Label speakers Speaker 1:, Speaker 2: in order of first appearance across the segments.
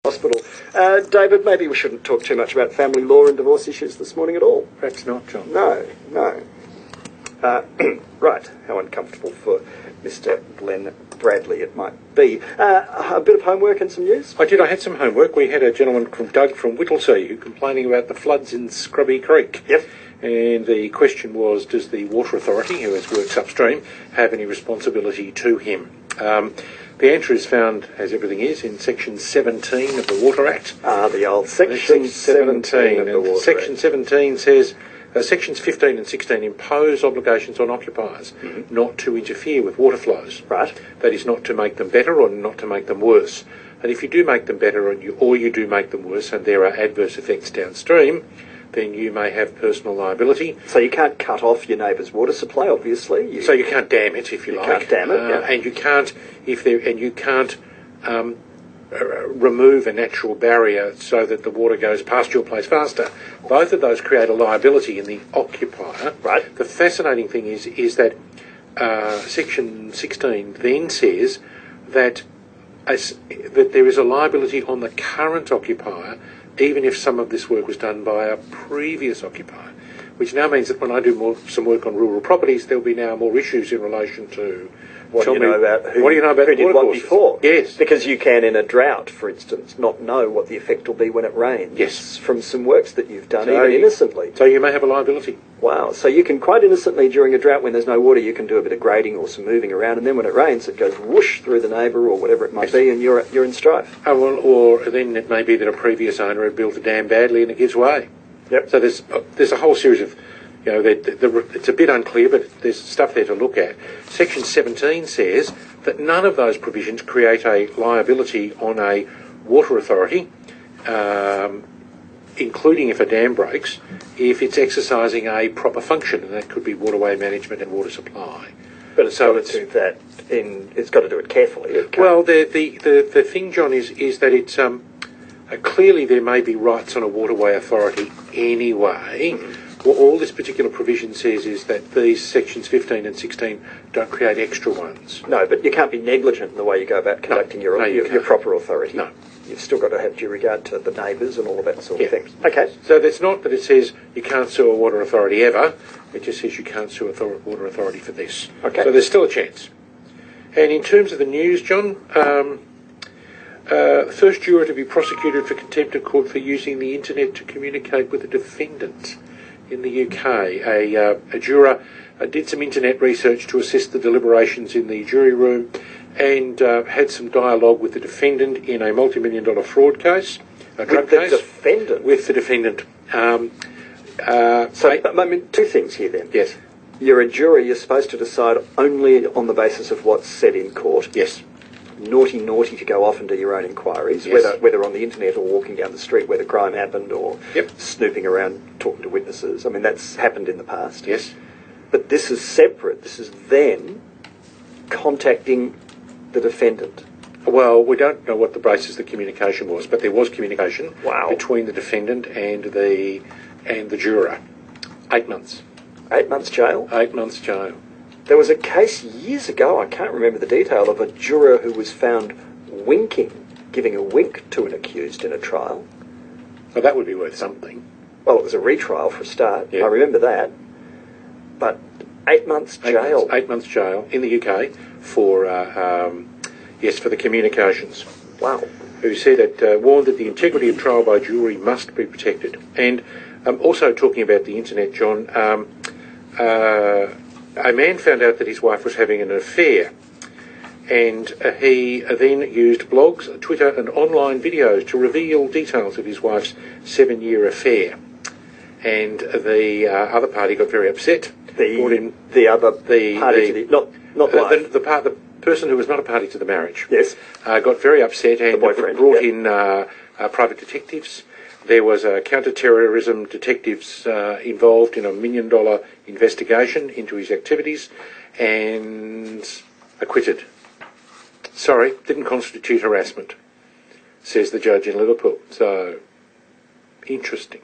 Speaker 1: Hospital. David, maybe we shouldn't talk too much about family law and divorce issues this morning at all.
Speaker 2: Perhaps not, John.
Speaker 1: No. Right, how uncomfortable for Mr. Glenn Bradley it might be. A bit of homework and some news?
Speaker 2: I did. I had some homework. We had a gentleman called Doug from Whittlesea who complaining about the floods in Scrubby Creek.
Speaker 1: Yep.
Speaker 2: And the question was, does the Water Authority, who works upstream, have any responsibility to him? The answer is found, as everything is, in Section 17 of the Water Act.
Speaker 1: The old Section 17 of the Water Act.
Speaker 2: Section 17 says, Sections 15 and 16 impose obligations on occupiers not to interfere with water flows.
Speaker 1: Right.
Speaker 2: That is, not to make them better or not to make them worse. And if you do make them better or you do make them worse and there are adverse effects downstream, then you may have personal liability.
Speaker 1: So you can't cut off your neighbour's water supply, obviously.
Speaker 2: So you can't dam it, if you like.
Speaker 1: You can't dam it, yeah.
Speaker 2: And you can't remove a natural barrier so that the water goes past your place faster. Both of those create a liability in the occupier.
Speaker 1: Right.
Speaker 2: The fascinating thing is that Section 16 then says that there is a liability on the current occupier even if some of this work was done by a previous occupier, which now means that when I do some work on rural properties, there'll be now more issues in relation to
Speaker 1: what do you know about who did what before?
Speaker 2: Yes.
Speaker 1: Because you can, in a drought, for instance, not know what the effect will be when it rains.
Speaker 2: Yes.
Speaker 1: From some works that you've done, even innocently.
Speaker 2: So you may have a liability.
Speaker 1: Wow. So you can quite innocently, during a drought when there's no water, you can do a bit of grading or some moving around, and then when it rains, it goes whoosh through the neighbour or whatever it might be, and you're in strife.
Speaker 2: Or then it may be that a previous owner had built a dam badly and it gives way.
Speaker 1: Yep.
Speaker 2: So there's a whole series of, it's a bit unclear, but there's stuff there to look at. Section 17 says that none of those provisions create a liability on a water authority, including if a dam breaks, if it's exercising a proper function, and that could be waterway management and water supply.
Speaker 1: But it's got to do that it's got to do it carefully.
Speaker 2: Well, the thing, John, is that it's clearly there may be rights on a waterway authority anyway. What all this particular provision says is that these sections 15 and 16 don't create extra ones.
Speaker 1: No, but you can't be negligent in the way you go about conducting your proper authority.
Speaker 2: No.
Speaker 1: You've still got to have due regard to the neighbours and all of that sort of thing. Okay.
Speaker 2: So that's not that it says you can't sue a water authority ever. It just says you can't sue a water authority for this.
Speaker 1: Okay.
Speaker 2: So there's still a chance. And in terms of the news, John, the first juror to be prosecuted for contempt of court for using the internet to communicate with a defendant in the UK. A juror did some internet research to assist the deliberations in the jury room and had some dialogue with the defendant in a multi-million-dollar fraud case, a drug case. With the defendant.
Speaker 1: Two things here then.
Speaker 2: Yes.
Speaker 1: You're a jury, you're supposed to decide only on the basis of what's said in court.
Speaker 2: Yes.
Speaker 1: Naughty to go off and do your own inquiries,
Speaker 2: yes.
Speaker 1: whether on the internet or walking down the street where the crime happened or
Speaker 2: yep.
Speaker 1: snooping around talking to witnesses. I mean, that's happened in the past.
Speaker 2: Yes.
Speaker 1: But this is separate. This is then contacting the defendant.
Speaker 2: Well, we don't know what the basis of the communication was, but there was communication between the defendant and the juror. 8 months.
Speaker 1: 8 months jail?
Speaker 2: 8 months jail.
Speaker 1: There was a case years ago, I can't remember the detail, of a juror who was found giving a wink to an accused in a trial.
Speaker 2: Well, that would be worth something.
Speaker 1: Well, it was a retrial for a start.
Speaker 2: Yeah.
Speaker 1: I remember that. But 8 months jail.
Speaker 2: 8 months jail in the UK for the communications.
Speaker 1: Wow.
Speaker 2: Who said it, warned that the integrity of trial by jury must be protected. And also talking about the internet, John, a man found out that his wife was having an affair, and he then used blogs, Twitter and online videos to reveal details of his wife's 7-year affair. And the other party got very upset.
Speaker 1: The
Speaker 2: person who was not a party to the marriage.
Speaker 1: Yes.
Speaker 2: Got very upset and brought in private detectives. There was counter-terrorism detectives involved in a $1 million investigation into his activities and acquitted. Sorry, didn't constitute harassment, says the judge in Liverpool. So, interesting.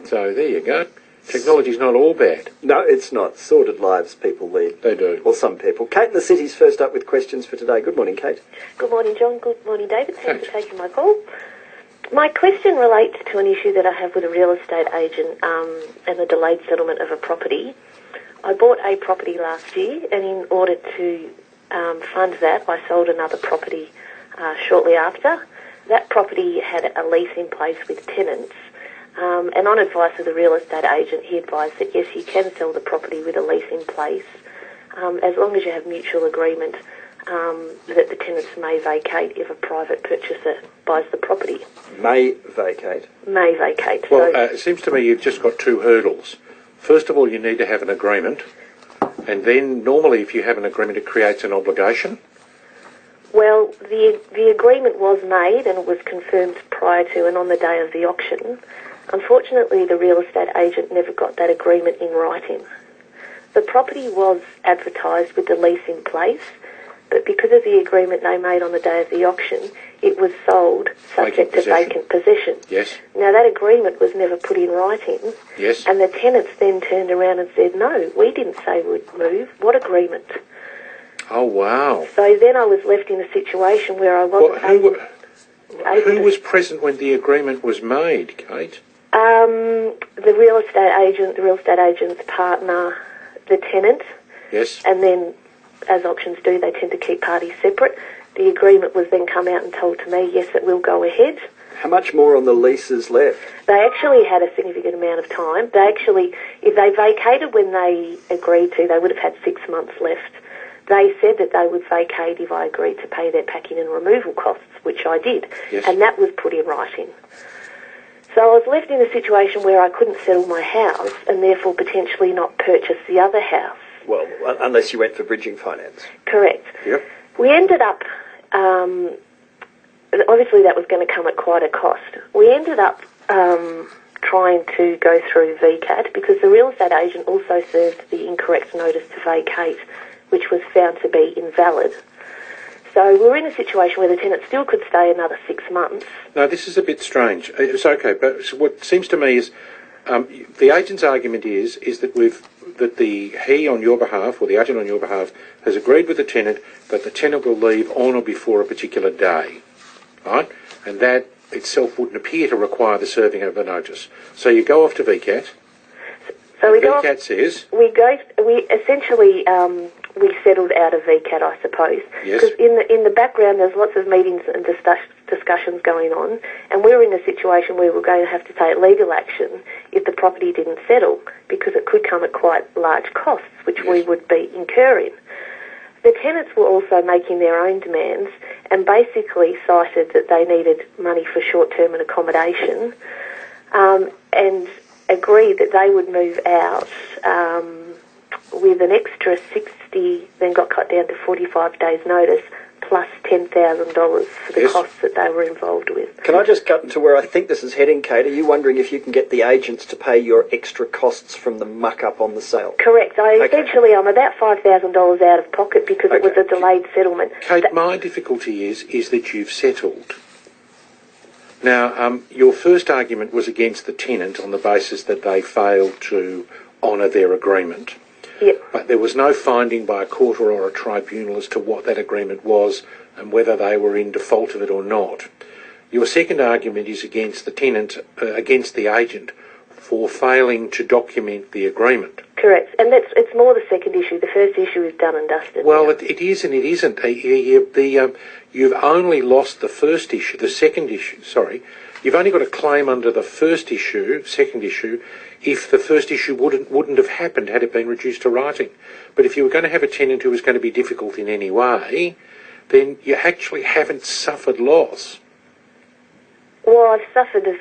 Speaker 2: So there you go. Technology's not all bad.
Speaker 1: No, it's not. Sordid lives people lead.
Speaker 2: They do.
Speaker 1: Well, some people. Kate in the city's first up with questions for today. Good morning, Kate.
Speaker 3: Good morning, John. Good morning, David. Thanks for taking my call. My question relates to an issue that I have with a real estate agent and the delayed settlement of a property. I bought a property last year, and in order to fund that, I sold another property shortly after. That property had a lease in place with tenants, and on advice of the real estate agent, he advised that yes, you can sell the property with a lease in place, as long as you have mutual agreement that the tenants may vacate if a private purchaser buys the property.
Speaker 1: May vacate.
Speaker 3: May vacate.
Speaker 2: Well, it seems to me you've just got two hurdles. First of all, you need to have an agreement, and then normally if you have an agreement, it creates an obligation.
Speaker 3: Well, the agreement was made and it was confirmed prior to and on the day of the auction. Unfortunately, the real estate agent never got that agreement in writing. The property was advertised with the lease in place, but because of the agreement they made on the day of the auction, it was sold subject to vacant possession.
Speaker 2: Yes.
Speaker 3: Now, that agreement was never put in writing.
Speaker 2: Yes.
Speaker 3: And the tenants then turned around and said, no, we didn't say we'd move. What agreement?
Speaker 2: Oh, wow.
Speaker 3: So then I was left in a situation where I wasn't able
Speaker 2: who was present when the agreement was made, Kate?
Speaker 3: The real estate agent's partner, the tenant.
Speaker 2: Yes.
Speaker 3: And then, as auctions do, they tend to keep parties separate. The agreement was then come out and told to me, yes, it will go ahead.
Speaker 1: How much more on the leases left?
Speaker 3: They actually had a significant amount of time. They actually, if they vacated when they agreed to, they would have had 6 months left. They said that they would vacate if I agreed to pay their packing and removal costs, which I did.
Speaker 2: Yes.
Speaker 3: And that was put in writing. So I was left in a situation where I couldn't settle my house and therefore potentially not purchase the other house.
Speaker 1: Well, unless you went for bridging finance.
Speaker 3: Correct.
Speaker 2: Yep.
Speaker 3: We ended up, obviously that was going to come at quite a cost. We ended up trying to go through VCAT because the real estate agent also served the incorrect notice to vacate, which was found to be invalid. So we were in a situation where the tenant still could stay another 6 months.
Speaker 2: No, this is a bit strange. It's okay, but what seems to me is the agent's argument is that he on your behalf, or the agent on your behalf, has agreed with the tenant that the tenant will leave on or before a particular day, right? And that itself wouldn't appear to require the serving of a notice. So you go off to VCAT.
Speaker 3: So we go
Speaker 2: VCAT says
Speaker 3: we essentially we settled out of VCAT, I suppose.
Speaker 2: Yes.
Speaker 3: Because in the background there's lots of meetings and discussions going on, and we were in a situation where we were going to have to take legal action if the property didn't settle, because it could come at quite large costs, which we would be incurring. The tenants were also making their own demands and basically cited that they needed money for short-term and accommodation, and agreed that they would move out with an extra 60, then got cut down to 45 days' notice, plus $10,000 for the costs that they were involved with.
Speaker 1: Can I just cut to where I think this is heading, Kate? Are you wondering if you can get the agents to pay your extra costs from the muck-up on the sale?
Speaker 3: Correct. Essentially, I'm about $5,000 out of pocket because it was a delayed settlement.
Speaker 2: Kate, my difficulty is that you've settled. Now, your first argument was against the tenant on the basis that they failed to honour their agreement.
Speaker 3: Yep.
Speaker 2: But there was no finding by a court or a tribunal as to what that agreement was and whether they were in default of it or not. Your second argument is against the tenant, against the agent, for failing to document the agreement.
Speaker 3: Correct. And it's more the second issue. The first issue is done and dusted.
Speaker 2: Well, it is and it isn't. You've only lost the first issue, the second issue, sorry. You've only got a claim under the first issue, second issue, if the first issue wouldn't have happened had it been reduced to writing. But if you were going to have a tenant who was going to be difficult in any way, then you actually haven't suffered loss.
Speaker 3: Well, I've suffered a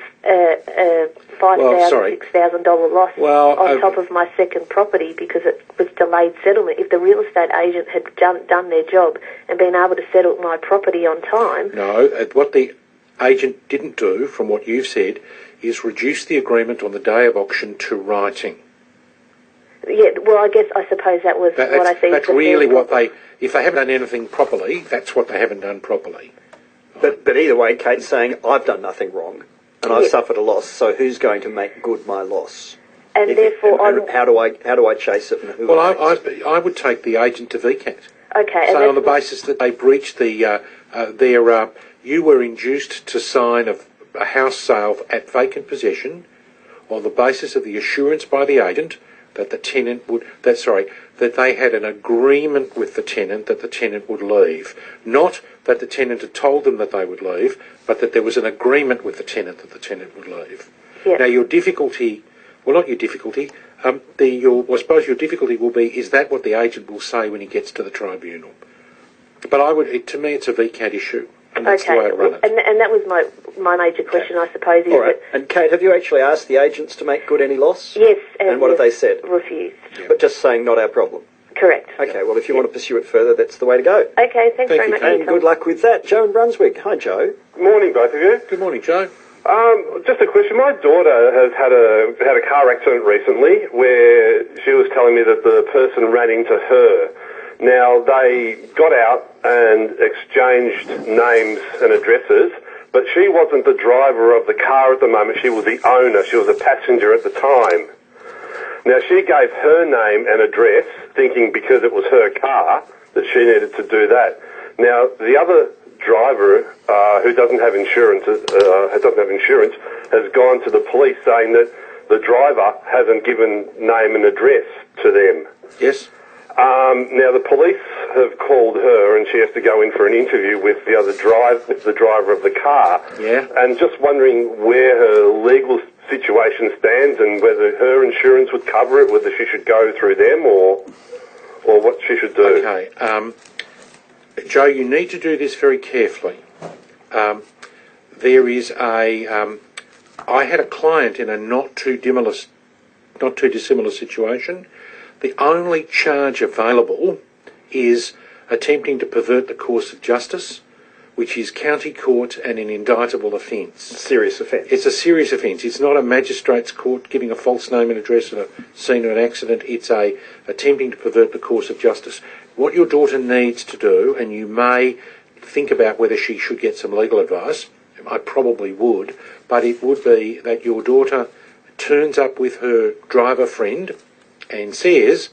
Speaker 3: $5,000, $6,000 loss on top of my second property because it was delayed settlement. If the real estate agent had done their job and been able to settle my property on time... No,
Speaker 2: what the agent didn't do, from what you've said, is reduce the agreement on the day of auction to writing.
Speaker 3: Yeah, well, I suppose that was what I see.
Speaker 2: That's really what if they haven't done anything properly, that's what they haven't done properly.
Speaker 1: But either way, Kate's saying, I've done nothing wrong, and I've suffered a loss, so who's going to make good my loss?
Speaker 3: And therefore,
Speaker 1: how do I chase it? And who?
Speaker 2: Well, I would take the agent to VCAT.
Speaker 3: okay.
Speaker 2: So on the basis that they breached you were induced to sign a house sale at vacant possession on the basis of the assurance by the agent that the tenant that they had an agreement with the tenant that the tenant would leave. Not that the tenant had told them that they would leave, but that there was an agreement with the tenant that the tenant would leave.
Speaker 3: Yep.
Speaker 2: Now your difficulty, well not your difficulty, I suppose your difficulty will be, is that what the agent will say when he gets to the tribunal? But to me it's a VCAT issue. And that's the way I run it.
Speaker 3: And that was my major question, I suppose. Is
Speaker 1: all right. And Kate, have you actually asked the agents to make good any loss?
Speaker 3: Yes.
Speaker 1: And what have they said?
Speaker 3: Refused.
Speaker 1: Yeah. But just saying not our problem.
Speaker 3: Correct.
Speaker 1: Okay, well, if you want to pursue it further, that's the way to go.
Speaker 3: Okay, thanks very much.
Speaker 1: And good luck with that. Joe in Brunswick. Hi, Joe.
Speaker 4: Morning, both of you.
Speaker 2: Good morning, Joe.
Speaker 4: Just a question. My daughter has had a car accident recently where she was telling me that the person ran into her. Now, they got out and exchanged names and addresses, but she wasn't the driver of the car at the moment. She was the owner. She was a passenger at the time. Now, she gave her name and address, thinking because it was her car that she needed to do that. Now, the other driver, who doesn't have insurance, has gone to the police saying that the driver hasn't given name and address to them.
Speaker 2: Yes.
Speaker 4: Now, the police have called her and she has to go in for an interview with the driver of the car.
Speaker 2: Yeah.
Speaker 4: And just wondering where her legal situation stands and whether her insurance would cover it, whether she should go through them or what she should do.
Speaker 2: Okay. Joe, you need to do this very carefully. There is I had a client in a not too dissimilar situation. The only charge available is attempting to pervert the course of justice, which is county court and an indictable offence.
Speaker 1: Serious offence.
Speaker 2: It's a serious offence. It's not a magistrate's court giving a false name and address at a scene of an accident. It's attempting to pervert the course of justice. What your daughter needs to do, and you may think about whether she should get some legal advice, I probably would, but it would be that your daughter turns up with her driver friend and says,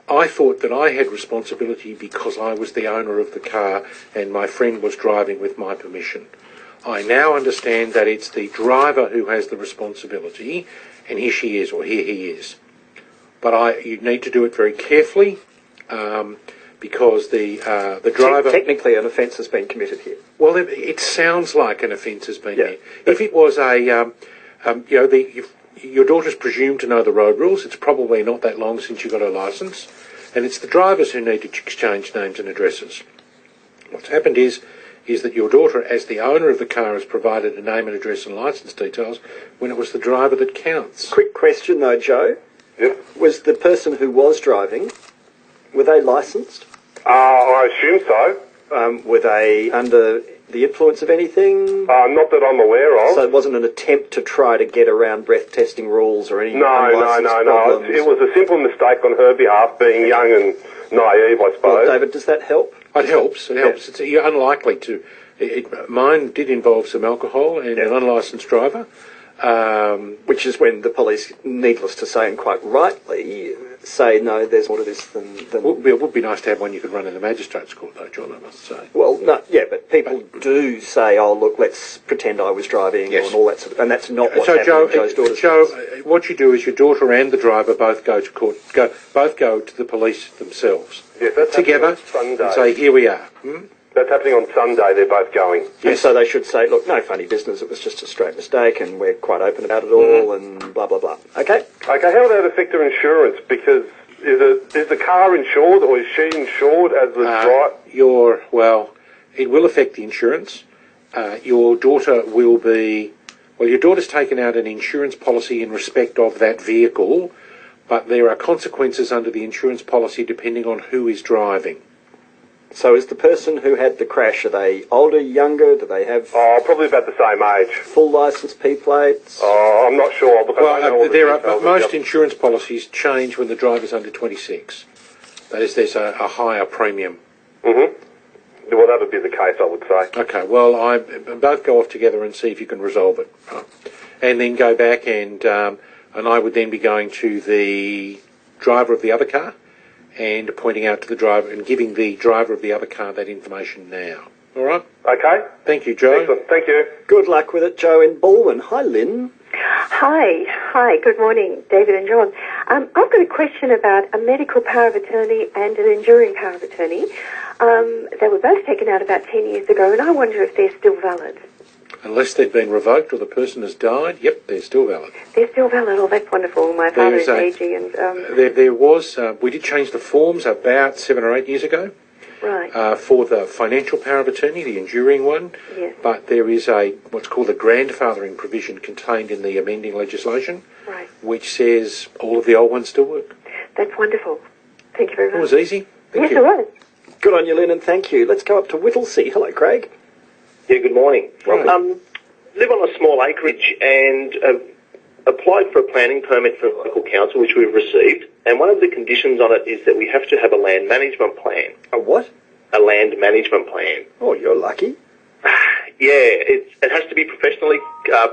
Speaker 2: I thought that I had responsibility because I was the owner of the car and my friend was driving with my permission. I now understand that it's the driver who has the responsibility, and here she is, or here he is. But you need to do it very carefully, because the driver...
Speaker 1: Technically an offence has been committed here.
Speaker 2: Well, it sounds like an offence has been here. If it was your daughter's presumed to know the road rules. It's probably not that long since you got her licence, and it's the drivers who need to exchange names and addresses. What's happened is that your daughter, as the owner of the car, has provided a name and address and licence details when it was the driver that counts.
Speaker 1: Quick question though, Joe.
Speaker 4: Yep.
Speaker 1: Was the person who was driving, were they licensed?
Speaker 4: I assume so.
Speaker 1: Were they under the influence of anything?
Speaker 4: Not that I'm aware of.
Speaker 1: So it wasn't an attempt to try to get around breath testing rules or any unlicensed problems?
Speaker 4: It was a simple mistake on her behalf, being young and naive, I suppose.
Speaker 1: Well, David, does that help?
Speaker 2: It helps. You're unlikely to. Mine did involve some alcohol and an unlicensed driver.
Speaker 1: Which is when the police, needless to say, and quite rightly, say, no, there's more to this than...
Speaker 2: It would be nice to have one you could run in the magistrate's court, though, John, I must say.
Speaker 1: Well, no, yeah, but people do say, oh, look, let's pretend I was driving, and all that sort of... And that's not what's happening in Joe's daughter's case.
Speaker 2: What you do is your daughter and the driver both go to court, both go to the police themselves.
Speaker 4: Yes, that's
Speaker 2: together
Speaker 4: Sunday.
Speaker 2: And say, here we are.
Speaker 4: That's happening on Sunday, they're both going.
Speaker 1: Yes. And so they should say, look, no funny business, it was just a straight mistake and we're quite open about it all and blah, blah, blah. Okay?
Speaker 4: Okay, how would that affect her insurance? Because is the car insured or is she insured as the driver?
Speaker 2: Well, it will affect the insurance. Your daughter will be... Well, your daughter's taken out an insurance policy in respect of that vehicle, but there are consequences under the insurance policy depending on who is driving.
Speaker 1: So is the person who had the crash, are they older, younger? Do they have...
Speaker 4: Oh, probably about the same age.
Speaker 1: Full licence P plates?
Speaker 4: Oh, I'm not sure.
Speaker 2: Most insurance policies change when the driver's under 26. That is, there's a higher premium.
Speaker 4: Mm-hmm. Well, that would be the case, I would say.
Speaker 2: Okay, well, both go off together and see if you can resolve it. And then go back and and I would then be going to the driver of the other car and pointing out to the driver and giving the driver of the other car that information now. All right?
Speaker 4: Okay.
Speaker 2: Thank you, Joe.
Speaker 4: Excellent. Thank you.
Speaker 1: Good luck with it, Joe in Baldwin. Hi, Lynn.
Speaker 5: Hi, good morning, David and John. I've got a question about a medical power of attorney and an enduring power of attorney. They were both taken out about 10 years ago, and I wonder if they're still valid.
Speaker 2: Unless they've been revoked or the person has died, yep, they're still valid.
Speaker 5: They're still valid. Oh, that's wonderful. My father is aging, and
Speaker 2: there was we did change the forms about 7 or 8 years ago.
Speaker 5: Right.
Speaker 2: For the financial power of attorney, the enduring one,
Speaker 5: yes.
Speaker 2: But there is what's called a grandfathering provision contained in the amending legislation,
Speaker 5: right,
Speaker 2: which says all of the old ones still work.
Speaker 5: That's wonderful. Thank you very much.
Speaker 2: It was easy. Thank you.
Speaker 5: It was.
Speaker 1: Good on you, Lynn, and thank you. Let's go up to Whittlesea. Hello, Craig.
Speaker 6: Yeah, good morning.
Speaker 2: Right.
Speaker 6: Live on a small acreage and applied for a planning permit from local council, which we've received. And one of the conditions on it is that we have to have a land management plan.
Speaker 1: A what?
Speaker 6: A land management plan.
Speaker 1: Oh, you're lucky.
Speaker 6: Yeah, it has to be professionally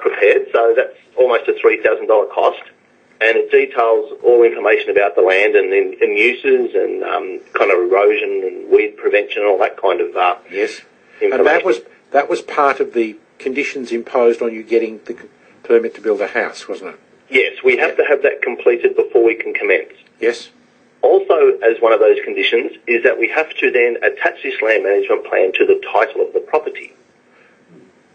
Speaker 6: prepared, so that's almost a $3,000 cost. And it details all information about the land and uses and kind of erosion and weed prevention and all that kind of
Speaker 2: yes.
Speaker 6: information.
Speaker 2: And that was part of the conditions imposed on you getting the permit to build a house, wasn't it?
Speaker 6: Yes, we have to have that completed before we can commence.
Speaker 2: Yes.
Speaker 6: Also, as one of those conditions, is that we have to then attach this land management plan to the title of the property.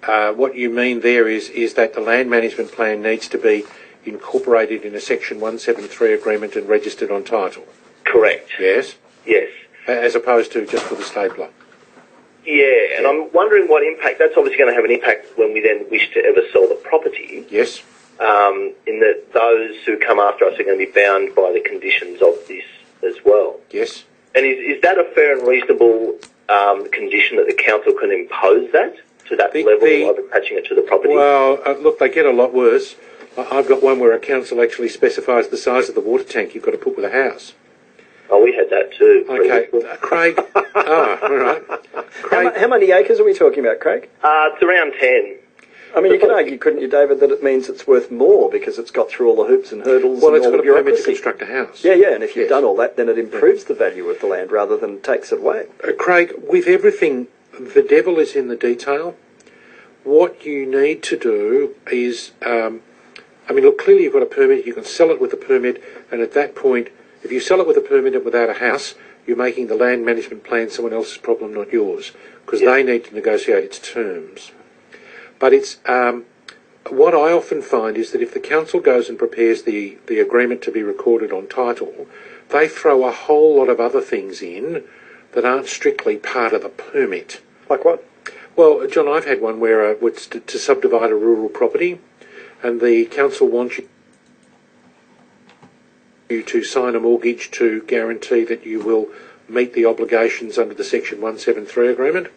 Speaker 2: What you mean there is that the land management plan needs to be incorporated in a Section 173 agreement and registered on title.
Speaker 6: Correct.
Speaker 2: Yes?
Speaker 6: Yes.
Speaker 2: As opposed to just with a stapler.
Speaker 6: Yeah, and I'm wondering what impact, that's obviously going to have an impact when we then wish to ever sell the property.
Speaker 2: Yes.
Speaker 6: In that those who come after us are going to be bound by the conditions of this as well.
Speaker 2: Yes.
Speaker 6: And is that a fair and reasonable condition that the council can impose that to that level of attaching it to the property?
Speaker 2: Well, look, they get a lot worse. I've got one where a council actually specifies the size of the water tank you've got to put with a house.
Speaker 6: Oh, we had that too.
Speaker 2: Okay, Craig. All right. Craig,
Speaker 1: How many acres are we talking about, Craig?
Speaker 6: It's around 10.
Speaker 1: I mean, you can argue, couldn't you, David, that it means it's worth more because it's got through all the hoops and hurdles
Speaker 2: well,
Speaker 1: and
Speaker 2: it's
Speaker 1: all
Speaker 2: got
Speaker 1: the
Speaker 2: a permit to
Speaker 1: bureaucracy.
Speaker 2: construct a house.
Speaker 1: Yeah, and if you've done all that, then it improves the value of the land rather than takes it away.
Speaker 2: Craig, with everything, the devil is in the detail. What you need to do is, look, clearly you've got a permit, you can sell it with a permit, and at that point, if you sell it with a permit and without a house, you're making the land management plan someone else's problem, not yours, because they need to negotiate its terms. But it's what I often find is that if the council goes and prepares the agreement to be recorded on title, they throw a whole lot of other things in that aren't strictly part of the permit.
Speaker 1: Like what?
Speaker 2: Well, John, I've had one where it's to subdivide a rural property, and the council wants you to sign a mortgage to guarantee that you will meet the obligations under the Section 173 agreement.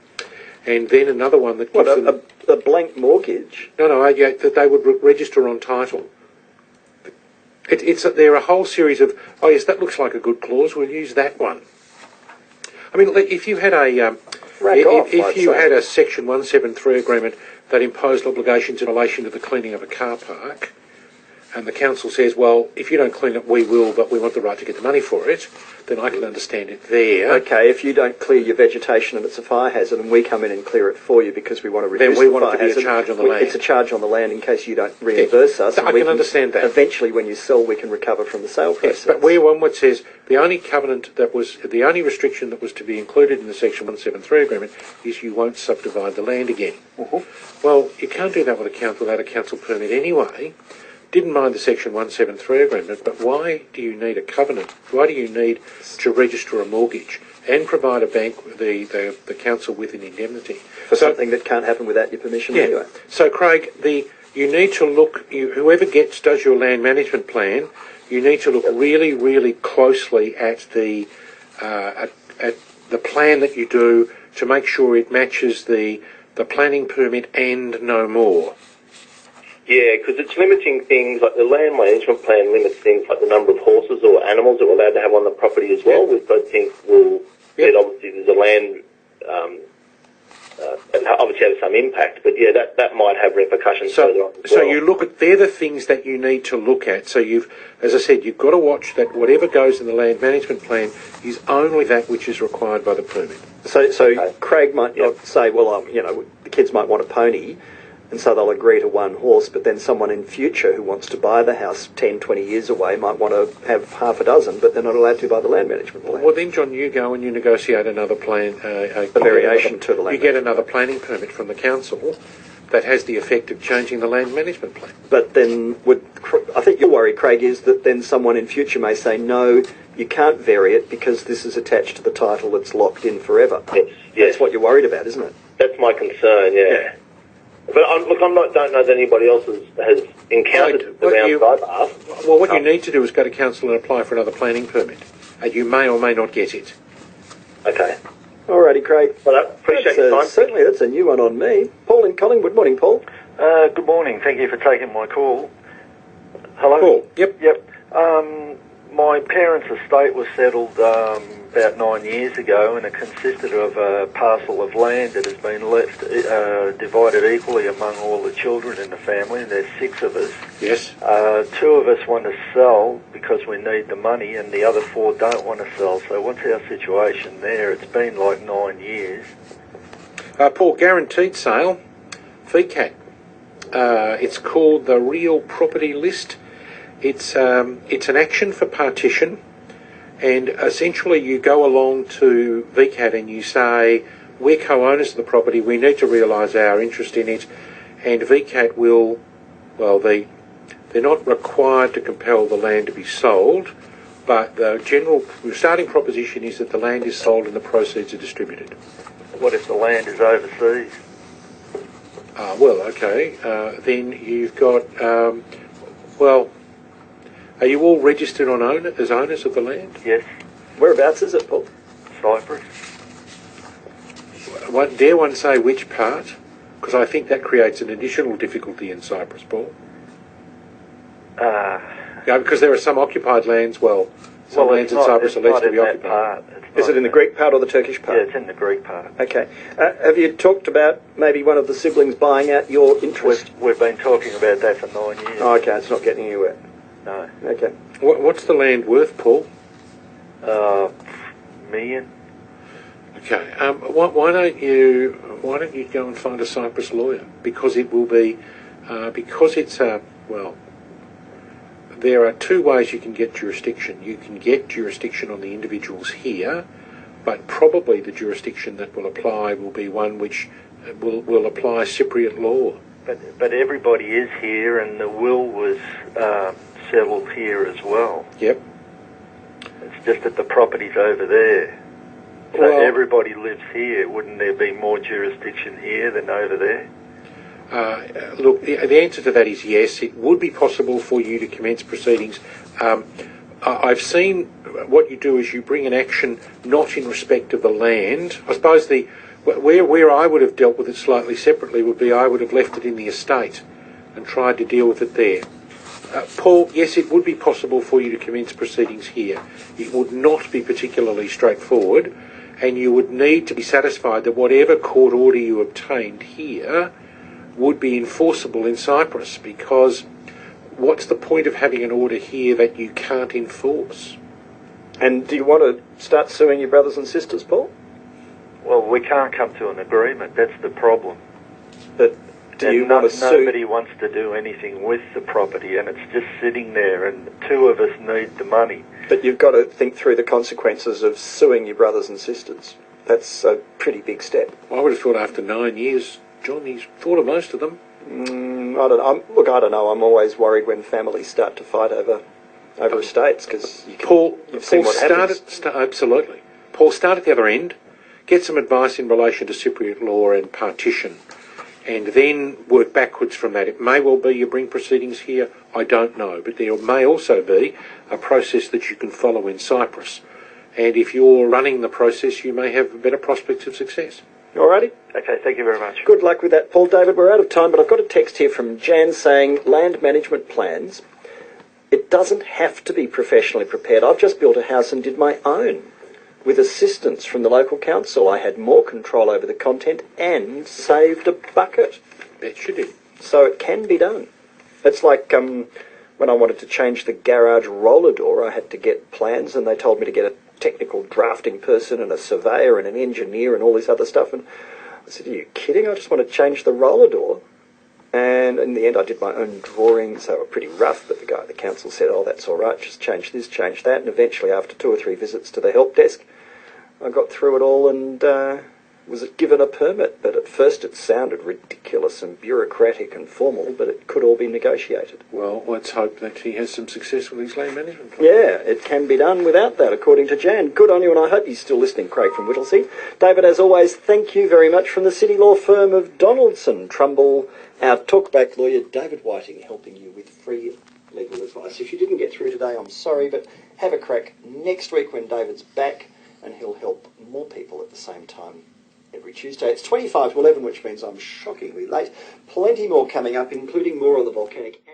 Speaker 2: And then another one that gives them...
Speaker 1: a blank mortgage?
Speaker 2: No, that they would register on title. There are a whole series of, oh yes, that looks like a good clause, we'll use that one. I mean, if you had had a Section 173 agreement that imposed obligations in relation to the cleaning of a car park, and the council says, well, if you don't clean it, we will, but we want the right to get the money for it, then I can understand it there.
Speaker 1: Okay, if you don't clear your vegetation and it's a fire hazard and we come in and clear it for you because we want to reduce
Speaker 2: then we
Speaker 1: the
Speaker 2: want
Speaker 1: fire
Speaker 2: it to be
Speaker 1: hazard,
Speaker 2: a charge on the land.
Speaker 1: It's a charge on the land in case you don't reimburse us.
Speaker 2: I can understand that.
Speaker 1: Eventually, when you sell, we can recover from the sale process.
Speaker 2: Yes, but where one says the only restriction that was to be included in the Section 173 agreement is you won't subdivide the land again. Well, you can't do that with a council without a council permit anyway. Didn't mind the Section 173 agreement, but why do you need a covenant? Why do you need to register a mortgage and provide a bank, the council, with an indemnity?
Speaker 1: For something that can't happen without your permission anyway.
Speaker 2: So, Craig, you need to look, whoever does your land management plan, you need to look really, really closely at the plan that you do to make sure it matches the planning permit and no more.
Speaker 6: Yeah, because it's limiting things, like the land management plan limits things like the number of horses or animals that we're allowed to have on the property as well, which I think will get, obviously there's a land, obviously obviously have some impact, but yeah, that might have repercussions further on as well.
Speaker 2: So you look at, they're the things that you need to look at. So as I said, you've got to watch that whatever goes in the land management plan is only that which is required by the permit.
Speaker 1: So Craig might not say, well, the kids might want a pony, and so they'll agree to one horse, but then someone in future who wants to buy the house 10, 20 years away might want to have half a dozen, but they're not allowed to by the land management plan.
Speaker 2: Well, then, John, you go and you negotiate another plan.
Speaker 1: A variation to the land.
Speaker 2: You get another planning permit from the council that has the effect of changing the land management plan.
Speaker 1: But then, I think your worry, Craig, is that then someone in future may say, no, you can't vary it because this is attached to the title, it's locked in forever.
Speaker 6: Yes.
Speaker 1: That's what you're worried about, isn't it?
Speaker 6: That's my concern, yeah. But don't know that anybody else has encountered the round I've asked.
Speaker 2: Well, what you need to do is go to council and apply for another planning permit. You may or may not get it.
Speaker 6: Okay.
Speaker 1: Alrighty, Craig.
Speaker 6: Well, I appreciate your time.
Speaker 1: Certainly, that's a new one on me. Paul in Collingwood. Morning, Paul.
Speaker 7: Good morning. Thank you for taking my call. Hello?
Speaker 2: Paul. Yep.
Speaker 7: My parents' estate was settled about 9 years ago, and it consisted of a parcel of land that has been left divided equally among all the children in the family. There's 6 of us.
Speaker 2: Yes.
Speaker 7: 2 of us want to sell because we need the money, and the other 4 don't want to sell. So what's our situation there? It's been like 9 years.
Speaker 2: Paul, guaranteed sale, VCAT. It's called the Real Property List. It's an action for partition, and essentially you go along to VCAT and you say, we're co-owners of the property, we need to realise our interest in it, and VCAT will, they're not required to compel the land to be sold, but the general starting proposition is that the land is sold and the proceeds are distributed.
Speaker 7: What if the land is overseas?
Speaker 2: Then you've got, are you all registered as owners of the land?
Speaker 7: Yes.
Speaker 1: Whereabouts is it, Paul?
Speaker 7: Cyprus.
Speaker 2: Dare one say which part? Because I think that creates an additional difficulty in Cyprus, Paul. Because there are some occupied lands, some lands in Cyprus are left to be occupied.
Speaker 1: Is it in the Greek part or the Turkish part?
Speaker 7: Yeah, it's in the Greek part.
Speaker 1: Okay. Have you talked about maybe one of the siblings buying out your interest?
Speaker 7: We've been talking about that for 9 years.
Speaker 1: Oh, okay, it's not getting anywhere.
Speaker 7: No.
Speaker 1: Okay.
Speaker 2: What's the land worth, Paul?
Speaker 7: Million.
Speaker 2: Okay. Why don't you go and find a Cyprus lawyer? Because it will be, there are 2 ways you can get jurisdiction. You can get jurisdiction on the individuals here, but probably the jurisdiction that will apply will be one which will apply Cypriot law.
Speaker 7: But everybody is here, and the will was settled here as well.
Speaker 2: Yep.
Speaker 7: It's just that the property's over there. So everybody lives here. Wouldn't there be more jurisdiction here than over there?
Speaker 2: Look, the answer to that is yes. It would be possible for you to commence proceedings. I've seen what you do is you bring an action not in respect of the land. I suppose where I would have dealt with it slightly separately would be I would have left it in the estate and tried to deal with it there. Paul, yes, it would be possible for you to commence proceedings here. It would not be particularly straightforward, and you would need to be satisfied that whatever court order you obtained here would be enforceable in Cyprus, because what's the point of having an order here that you can't enforce?
Speaker 1: And do you want to start suing your brothers and sisters, Paul?
Speaker 7: Well, we can't come to an agreement. That's the problem.
Speaker 1: But
Speaker 7: nobody wants to do anything with the property, and it's just sitting there, and 2 of us need the money.
Speaker 1: But you've got to think through the consequences of suing your brothers and sisters. That's a pretty big step.
Speaker 2: I would have thought after 9 years, John, he's thought of most of them.
Speaker 1: I don't know. I don't know. I'm always worried when families start to fight over estates, because you've seen what happens.
Speaker 2: Absolutely. Paul, start at the other end. Get some advice in relation to Cypriot law and partition, and then work backwards from that. It may well be you bring proceedings here, I don't know, but there may also be a process that you can follow in Cyprus. And if you're running the process, you may have better prospects of success.
Speaker 1: Alrighty.
Speaker 7: Okay, thank you very much.
Speaker 1: Good luck with that, Paul. David, we're out of time, but I've got a text here from Jan saying, land management plans, it doesn't have to be professionally prepared. I've just built a house and did my own. with assistance from the local council, I had more control over the content and saved a bucket.
Speaker 2: Bet you did.
Speaker 1: So it can be done. It's like when I wanted to change the garage roller door, I had to get plans, and they told me to get a technical drafting person and a surveyor and an engineer and all this other stuff. And I said, are you kidding? I just want to change the roller door. And in the end, I did my own drawings. They were pretty rough, but the guy at the council said, oh, that's all right, just change this, change that. And eventually, after 2 or 3 visits to the help desk, I got through it all and was given a permit. But at first, it sounded ridiculous and bureaucratic and formal, but it could all be negotiated.
Speaker 2: Well, let's hope that he has some success with his land management plan.
Speaker 1: Yeah, it can be done without that, according to Jan. Good on you, and I hope he's still listening, Craig from Whittlesea. David, as always, thank you very much from the city law firm of Donaldson, Trumbull. Our talkback lawyer, David Whiting, helping you with free legal advice. If you didn't get through today, I'm sorry, but have a crack next week when David's back, and he'll help more people at the same time every Tuesday. It's 25 to 11, which means I'm shockingly late. Plenty more coming up, including more on the volcanic